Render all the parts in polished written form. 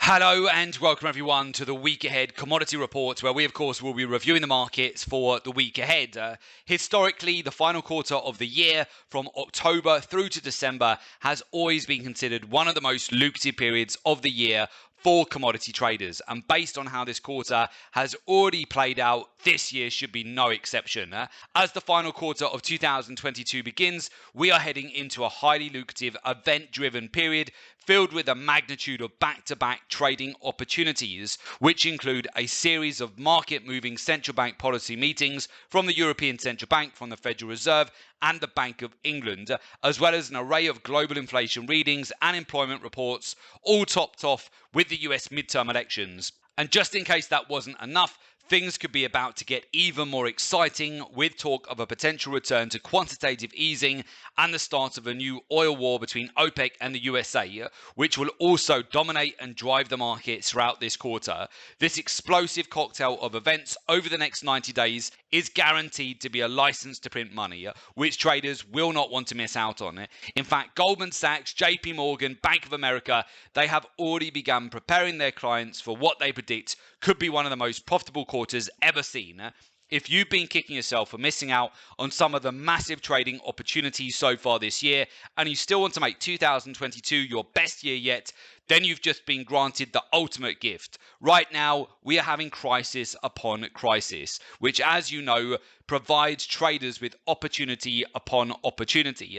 Hello and welcome everyone to the week ahead commodity report, where we of course will be reviewing the markets for the week ahead. Historically, the final quarter of the year from October through to December has always been considered one of the most lucrative periods of the year for commodity traders, and based on how this quarter has already played out, this year should be no exception. As the final quarter of 2022 begins, we are heading into a highly lucrative event-driven period filled with a magnitude of back-to-back trading opportunities, which include a series of market-moving central bank policy meetings from the European Central Bank, from the Federal Reserve, and the Bank of England, as well as an array of global inflation readings and employment reports, all topped off with the US midterm elections. And just in case that wasn't enough, things could be about to get even more exciting, with talk of a potential return to quantitative easing and the start of a new oil war between OPEC and the USA, which will also dominate and drive the markets throughout this quarter. This explosive cocktail of events over the next 90 days is guaranteed to be a license to print money, which traders will not want to miss out on. In fact, Goldman Sachs, JP Morgan, Bank of America, they have already begun preparing their clients for what they predict could be one of the most profitable quarters ever seen. If you've been kicking yourself for missing out on some of the massive trading opportunities so far this year, and you still want to make 2022 your best year yet, then you've just been granted the ultimate gift. Right now, we are having crisis upon crisis, which, as you know, provides traders with opportunity upon opportunity.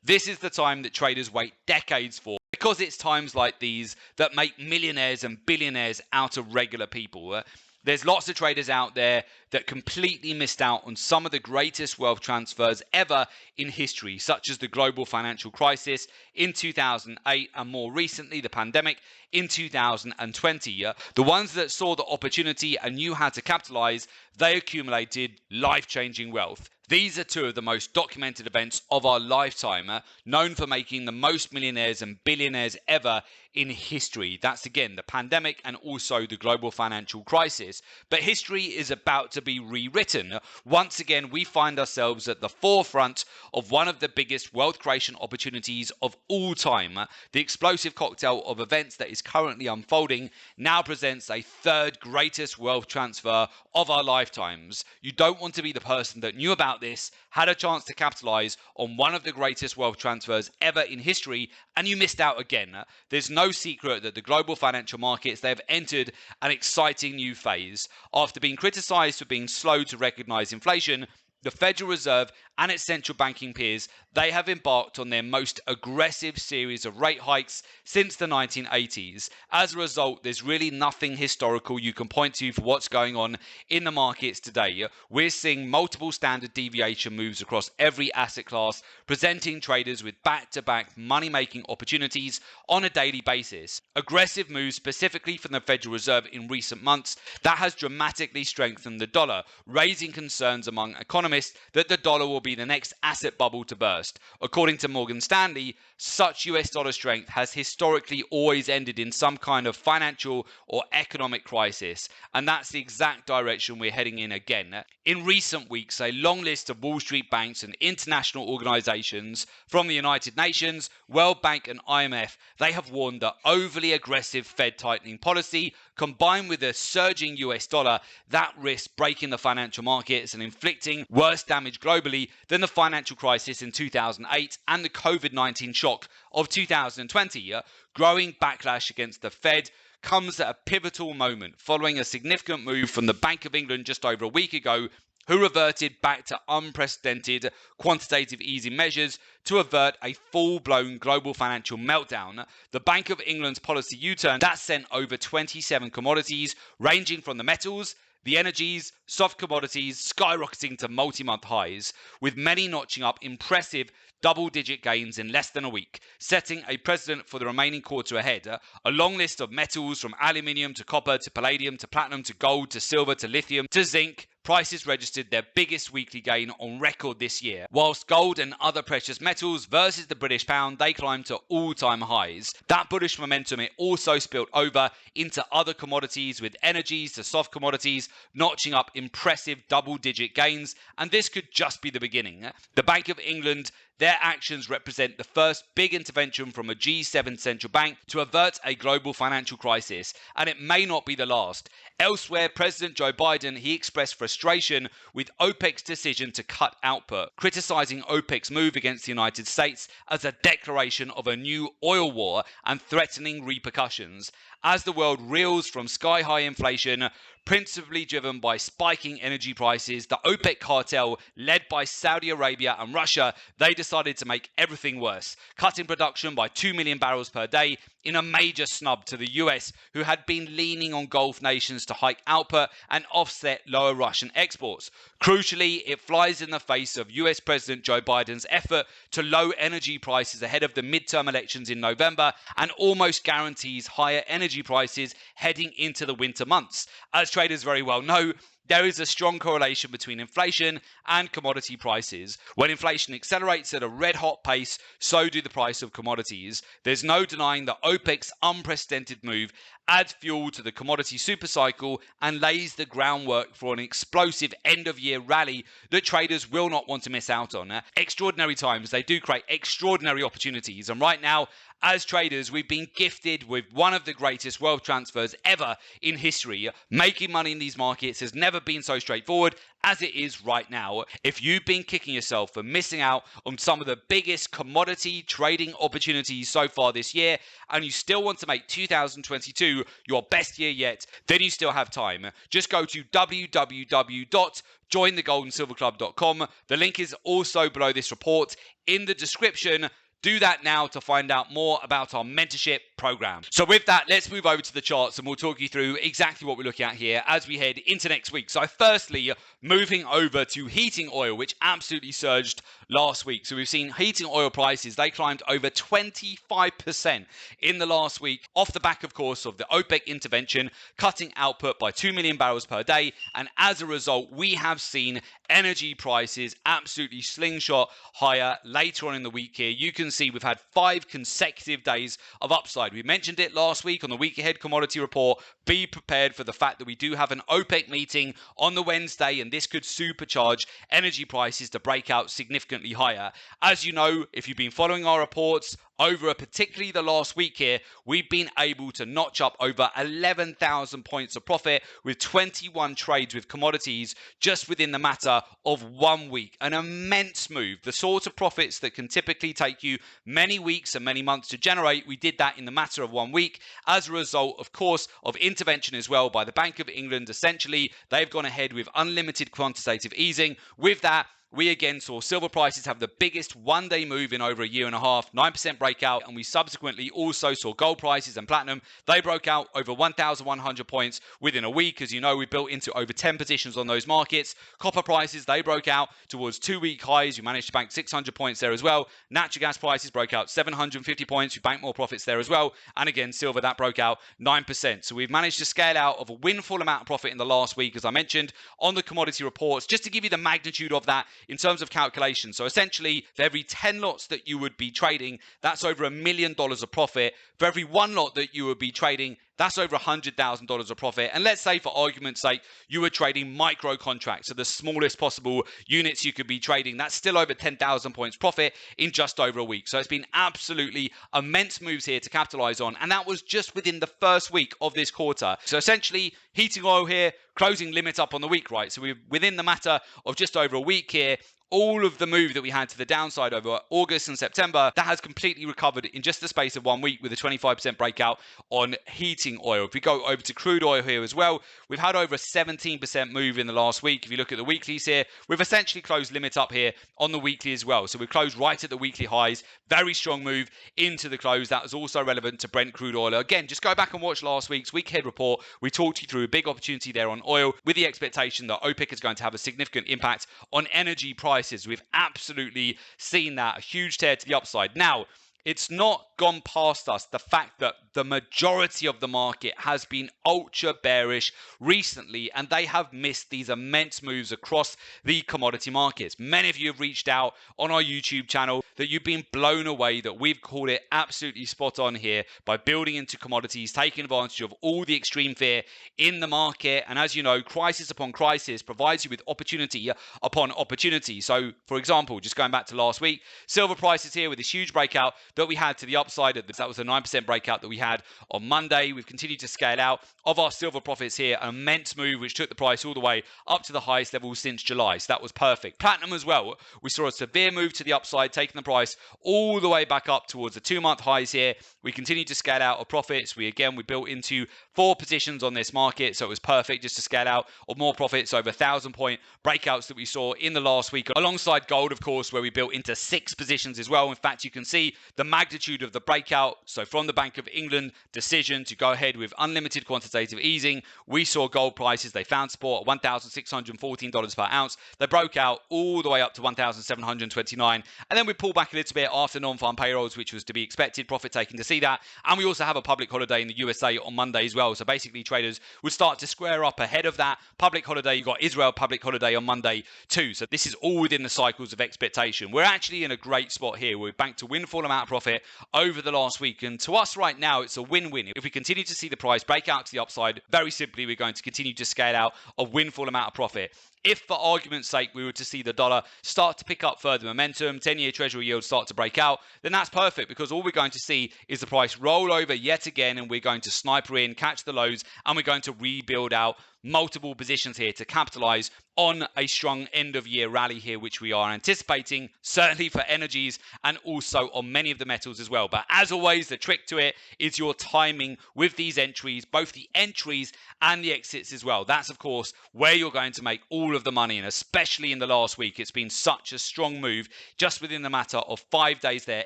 This is the time that traders wait decades for, because it's times like these that make millionaires and billionaires out of regular people. There's lots of traders out there that completely missed out on some of the greatest wealth transfers ever in history, such as the global financial crisis in 2008 and more recently the pandemic in 2020. The ones that saw the opportunity and knew how to capitalize, they accumulated life-changing wealth. These are two of the most documented events of our lifetime, known for making the most millionaires and billionaires ever in history. That's again the pandemic and also the global financial crisis. But history is about to be rewritten. Once again, we find ourselves at the forefront of one of the biggest wealth creation opportunities of all time. The explosive cocktail of events that is currently unfolding now presents a third greatest wealth transfer of our lifetimes. You don't want to be the person that knew about this, had a chance to capitalize on one of the greatest wealth transfers ever in history, and you missed out again. There's no secret that the global financial markets, they have entered an exciting new phase. After being criticized for being slow to recognize inflation, the Federal Reserve and its central banking peers, they have embarked on their most aggressive series of rate hikes since the 1980s. As a result, there's really nothing historical you can point to for what's going on in the markets today. We're seeing multiple standard deviation moves across every asset class, presenting traders with back-to-back money-making opportunities on a daily basis. Aggressive moves specifically from the Federal Reserve in recent months, that has dramatically strengthened the dollar, raising concerns among economists that the dollar will be the next asset bubble to burst. According to Morgan Stanley, such US dollar strength has historically always ended in some kind of financial or economic crisis, and that's the exact direction we're heading in again. In recent weeks, a long list of Wall Street banks and international organizations from the United Nations, World Bank and IMF, they have warned that overly aggressive Fed tightening policy, combined with a surging US dollar, that risks breaking the financial markets and inflicting worse damage globally than the financial crisis in 2008 and the COVID-19 shock of 2020. Growing backlash against the Fed comes at a pivotal moment following a significant move from the Bank of England just over a week ago, who reverted back to unprecedented quantitative easing measures to avert a full-blown global financial meltdown. The Bank of England's policy U-turn that sent over 27 commodities ranging from the metals, the energies, soft commodities skyrocketing to multi-month highs, with many notching up impressive double-digit gains in less than a week, setting a precedent for the remaining quarter ahead. A long list of metals from aluminium to copper to palladium to platinum to gold to silver to lithium to zinc, prices registered their biggest weekly gain on record this year, whilst gold and other precious metals versus the British pound, they climbed to all-time highs. That bullish momentum, it also spilled over into other commodities, with energies to soft commodities notching up impressive double-digit gains, and this could just be the beginning. The Bank of England, Their actions represent the first big intervention from a G7 central bank to avert a global financial crisis, and it may not be the last. Elsewhere, President Joe Biden, he expressed frustration with OPEC's decision to cut output, criticizing OPEC's move against the United States as a declaration of a new oil war and threatening repercussions. As the world reels from sky-high inflation, principally driven by spiking energy prices, the OPEC cartel, led by Saudi Arabia and Russia, they decided to make everything worse, cutting production by 2 million barrels per day in a major snub to the US, who had been leaning on Gulf nations to hike output and offset lower Russian exports. Crucially, it flies in the face of US President Joe Biden's effort to lower energy prices ahead of the midterm elections in November and almost guarantees higher energy prices heading into the winter months. As traders very well know, there is a strong correlation between inflation and commodity prices. When inflation accelerates at a red-hot pace, so do the price of commodities. There's no denying that OPEC's unprecedented move adds fuel to the commodity supercycle and lays the groundwork for an explosive end-of-year rally that traders will not want to miss out on. Extraordinary times, they do create extraordinary opportunities, and right now, as traders, we've been gifted with one of the greatest wealth transfers ever in history. Making money in these markets has never been so straightforward as it is right now. If you've been kicking yourself for missing out on some of the biggest commodity trading opportunities so far this year, and you still want to make 2022 your best year yet, then you still have time. Just go to www.jointhegoldensilverclub.com. The link is also below this report in the description. Do that now to find out more about our mentorship program. So with that, let's move over to the charts and we'll talk you through exactly what we're looking at here as we head into next week. So firstly, moving over to heating oil, which absolutely surged last week. So we've seen heating oil prices, they climbed over 25% in the last week off the back, of course, of the OPEC intervention, cutting output by 2 million barrels per day. And as a result, we have seen energy prices absolutely slingshot higher later on in the week here. You can see we've had 5 consecutive days of upside. We mentioned it last week on the week ahead commodity report. Be prepared for the fact that we do have an OPEC meeting on the Wednesday, and this could supercharge energy prices to break out significantly higher. As you know, if you've been following our reports over particularly the last week here, we've been able to notch up over 11,000 points of profit with 21 trades with commodities just within the matter of 1 week. An immense move. The sort of profits that can typically take you many weeks and many months to generate, we did that in the matter of 1 week as a result, of course, of intervention as well by the Bank of England. Essentially, they've gone ahead with unlimited quantitative easing. With that, we again saw silver prices have the biggest one-day move in over a year and a half, 9% breakout, and we subsequently also saw gold prices and platinum. They broke out over 1,100 points within a week. As you know, we built into over 10 positions on those markets. Copper prices, they broke out towards 2-week highs. You managed to bank 600 points there as well. Natural gas prices broke out 750 points. You banked more profits there as well. And again, silver, that broke out 9%. So we've managed to scale out of a windfall amount of profit in the last week, as I mentioned on the commodity reports, just to give you the magnitude of that in terms of calculation. So essentially, for every 10 lots that you would be trading, that's over $1 million of profit. For every 1 lot that you would be trading, that's over $100,000 of profit. And let's say, for argument's sake, you were trading micro contracts, so the smallest possible units you could be trading. That's still over 10,000 points profit in just over a week. So it's been absolutely immense moves here to capitalize on. And that was just within the first week of this quarter. So essentially, heating oil here, closing limit up on the week, right? So we're within the matter of just over a week here. All of the move that we had to the downside over August and September, that has completely recovered in just the space of 1 week with a 25% breakout on heating oil. If we go over to crude oil here as well, we've had over a 17% move in the last week. If you look at the weeklies here, we've essentially closed limit up here on the weekly as well. So we've closed right at the weekly highs. Very strong move into the close. That was also relevant to Brent crude oil. Again, just go back and watch last week's week ahead report. We talked you through a big opportunity there on oil with the expectation that OPEC is going to have a significant impact on energy prices. We've absolutely seen that, a huge tear to the upside. Now, It's not gone past us the fact that the majority of the market has been ultra bearish recently, and they have missed these immense moves across the commodity markets. Many of you have reached out on our YouTube channel that you've been blown away that we've called it absolutely spot on here by building into commodities, taking advantage of all the extreme fear in the market. And as you know, crisis upon crisis provides you with opportunity upon opportunity. So, for example, just going back to last week, silver prices here with this huge breakout that we had to the upside of this. That was a 9% breakout that we had on Monday. We've continued to scale out of our silver profits here. An immense move which took the price all the way up to the highest level since July. So that was perfect. Platinum as well. We saw a severe move to the upside, taking the price all the way back up towards the 2-month highs here. We continued to scale out of profits. We built into 4 positions on this market, so it was perfect just to scale out of more profits over 1,000-point breakouts that we saw in the last week, alongside gold, of course, where we built into 6 positions as well. In fact, you can see the magnitude of the breakout. So from the Bank of England decision to go ahead with unlimited quantitative easing, we saw gold prices, they found support at $1,614 per ounce. They broke out all the way up to $1,729, and then we pulled back a little bit after non-farm payrolls, which was to be expected, profit taking to see that. And we also have a public holiday in the USA on Monday as well, so basically traders would start to square up ahead of that public holiday. You got Israel public holiday on Monday too, so this is all within the cycles of expectation. We're actually in a great spot here. We've banked a windfall amount of profit over the last week, and to us right now it's a win-win. If we continue to see the price break out to the upside, very simply we're going to continue to scale out a windfall amount of profit. If, for argument's sake, we were to see the dollar start to pick up further momentum, 10-year treasury yields start to break out, then that's perfect, because all we're going to see is the price roll over yet again, and we're going to sniper in, catch the lows, and we're going to rebuild out multiple positions here to capitalize on a strong end of year rally here, which we are anticipating, certainly for energies and also on many of the metals as well. But as always, the trick to it is your timing with these entries, both the entries and the exits as well. That's, of course, where you're going to make all of the money, and especially in the last week, it's been such a strong move just within the matter of 5 days there.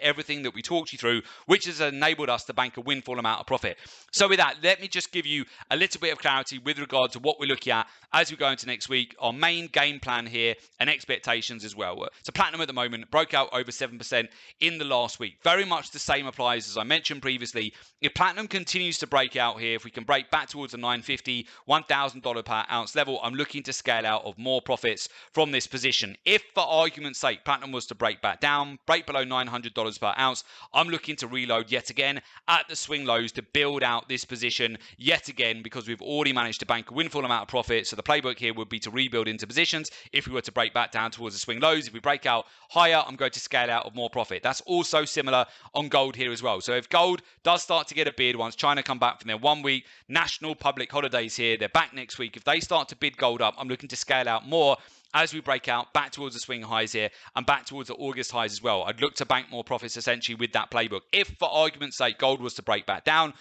Everything that we talked you through, which has enabled us to bank a windfall amount of profit. So with that, let me just give you a little bit of clarity with regard to what we're looking at as we go into next week, our main game plan here and expectations as well. So platinum at the moment broke out over 7% in the last week. Very much the same applies as I mentioned previously. If platinum continues to break out here, if we can break back towards the $950, $1,000 per ounce level, I'm looking to scale out of more profits from this position. If, for argument's sake, platinum was to break back down, break below $900 per ounce, I'm looking to reload yet again at the swing lows to build out this position yet again, because we've already managed to bank a windfall amount of profit. So the playbook here would be to rebuild into positions if we were to break back down towards the swing lows. If we break out higher, I'm going to scale out of more profit. That's also similar on gold here as well. So if gold does start to get a bid once China come back from their 1 week national public holidays here, they're back next week. If they start to bid gold up, I'm looking to scale out more as we break out back towards the swing highs here and back towards the August highs as well. I'd look to bank more profits essentially with that playbook. If, for argument's sake, gold was to break back down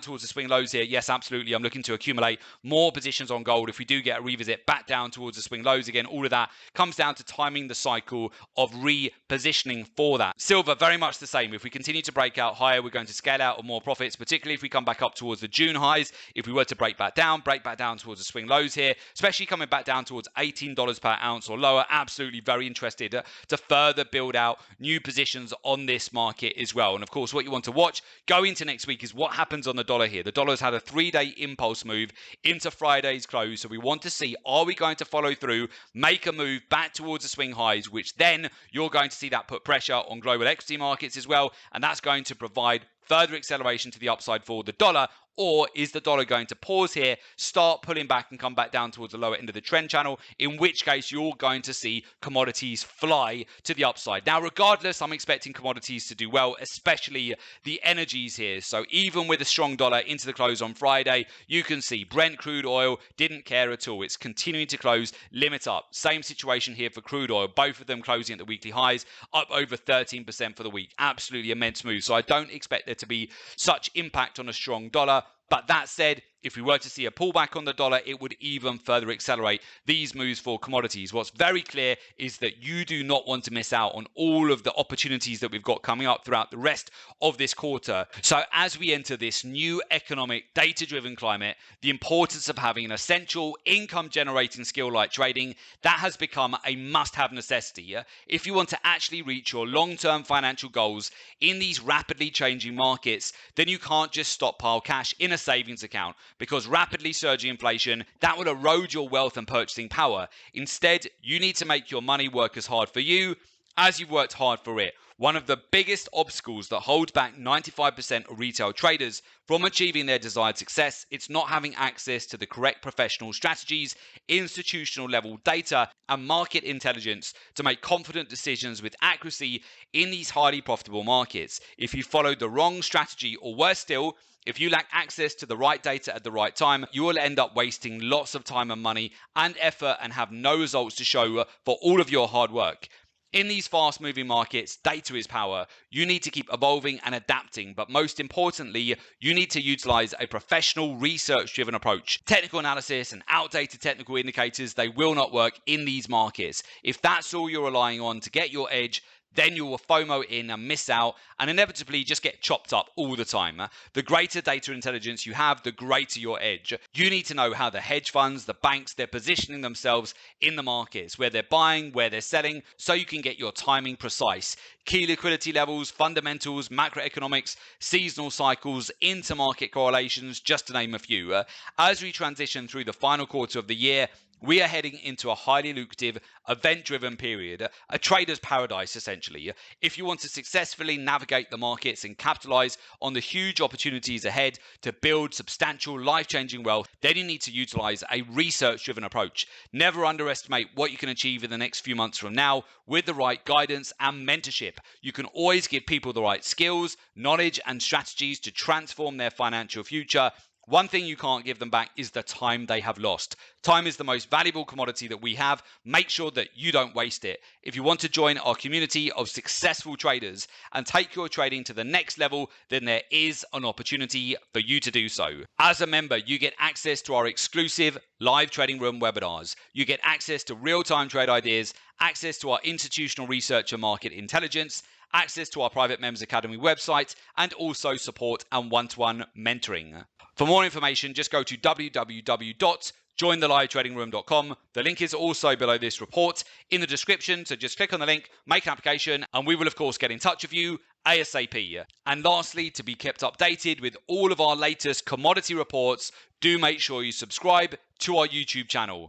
towards the swing lows here, yes, absolutely, I'm looking to accumulate more positions on gold. If we do get a revisit back down towards the swing lows again, all of that comes down to timing the cycle of repositioning for that. Silver, very much the same. If we continue to break out higher, we're going to scale out of more profits, particularly if we come back up towards the June highs. If we were to break back down towards the swing lows here, especially coming back down towards $18 per ounce or lower, absolutely very interested to further build out new positions on this market as well. And of course, what you want to watch going into next week is what happens on the dollar here. The dollar's had a 3-day impulse move into Friday's close, so we want to see, are we going to follow through, make a move back towards the swing highs, which then you're going to see that put pressure on global equity markets as well, and that's going to provide further acceleration to the upside for the dollar. Or is the dollar going to pause here, start pulling back and come back down towards the lower end of the trend channel, in which case you're going to see commodities fly to the upside. Now, regardless, I'm expecting commodities to do well, especially the energies here. So even with a strong dollar into the close on Friday, you can see Brent crude oil didn't care at all. It's continuing to close, limit up. Same situation here for crude oil, both of them closing at the weekly highs, up over 13% for the week. Absolutely immense move. So I don't expect there to be such impact on a strong dollar. But that said, If we were to see a pullback on the dollar, it would even further accelerate these moves for commodities. What's very clear is that you do not want to miss out on all of the opportunities that we've got coming up throughout the rest of this quarter. So as we enter this new economic data-driven climate, the importance of having an essential income-generating skill like trading, that has become a must-have necessity. If you want to actually reach your long-term financial goals in these rapidly changing markets, then you can't just stockpile cash in a savings account, because rapidly surging inflation, that will erode your wealth and purchasing power. Instead, you need to make your money work as hard for you as you've worked hard for it. One of the biggest obstacles that holds back 95% of retail traders from achieving their desired success, it's not having access to the correct professional strategies, institutional level data, and market intelligence to make confident decisions with accuracy in these highly profitable markets. If you follow the wrong strategy, or worse still, if you lack access to the right data at the right time, you will end up wasting lots of time and money and effort and have no results to show for all of your hard work. In these fast-moving markets, data is power. You need to keep evolving and adapting, but most importantly, you need to utilize a professional, research-driven approach. Technical analysis and outdated technical indicators, they will not work in these markets. If that's all you're relying on to get your edge, then you will FOMO in and miss out and inevitably just get chopped up all the time. The greater data intelligence you have, the greater your edge. You need to know how the hedge funds, the banks, they're positioning themselves in the markets, where they're buying, where they're selling, so you can get your timing precise. Key liquidity levels, fundamentals, macroeconomics, seasonal cycles, intermarket correlations, just to name a few. As we transition through the final quarter of the year, we are heading into a highly lucrative, event-driven period, a trader's paradise essentially. If you want to successfully navigate the markets and capitalize on the huge opportunities ahead to build substantial, life-changing wealth, then you need to utilize a research-driven approach. Never underestimate what you can achieve in the next few months from now with the right guidance and mentorship. You can always give people the right skills, knowledge, and strategies to transform their financial future. One thing you can't give them back is the time they have lost. Time is the most valuable commodity that we have. Make sure that you don't waste it. If you want to join our community of successful traders and take your trading to the next level, then there is an opportunity for you to do so. As a member, you get access to our exclusive live trading room webinars. You get access to real-time trade ideas, access to our institutional research and market intelligence, access to our private members academy website, and also support and one-to-one mentoring. For more information, just go to www.jointhelivetradingroom.com. The link is also below this report in the description, so just click on the link, make an application, and we will of course get in touch with you ASAP. And lastly, to be kept updated with all of our latest commodity reports, do make sure you subscribe to our YouTube channel.